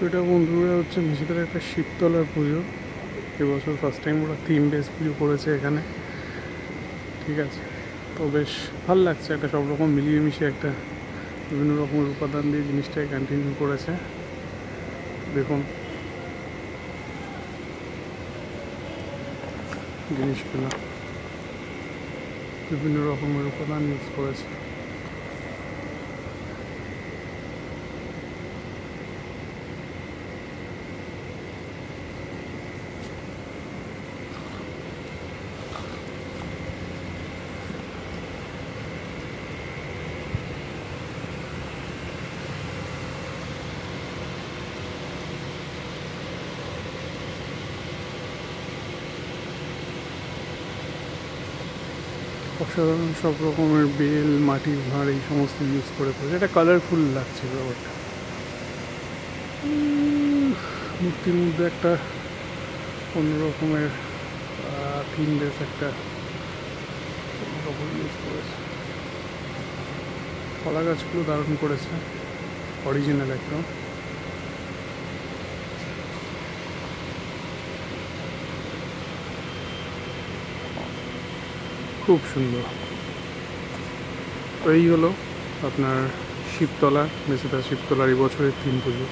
এটা বন্ধুরা হচ্ছে মেসিদের একটা শিবতলার পুজো। এবছর ফার্স্ট টাইম ওরা থিম বেস পুজো করেছে এখানে। ঠিক আছে, তো বেশ ভাল লাগছে, একটা সব রকম মিলিয়ে মিশিয়ে একটা বিভিন্ন রকমের উপাদান দিয়ে জিনিসটাকে কন্টিনিউ করেছে। দেখুন জিনিসগুলো বিভিন্ন রকমের উপাদান ইউজ করেছে। অসাধারণ সব রকমের বেল, মাটির ভাঁড় এই সমস্ত ইউজ করে করেছে। এটা কালারফুল লাগছে ব্যাপারটা। মূর্তির মধ্যে একটা অন্য রকমের থিম বেস একটা কাপড় ইউজ করেছে। কলা গাছগুলো দারুণ করেছে, অরিজিনাল একদম। খুব সুন্দর। তো এই হলো আপনার শিবতলা, মেসেদা শিবতলার এই বছরের থিম পুজো।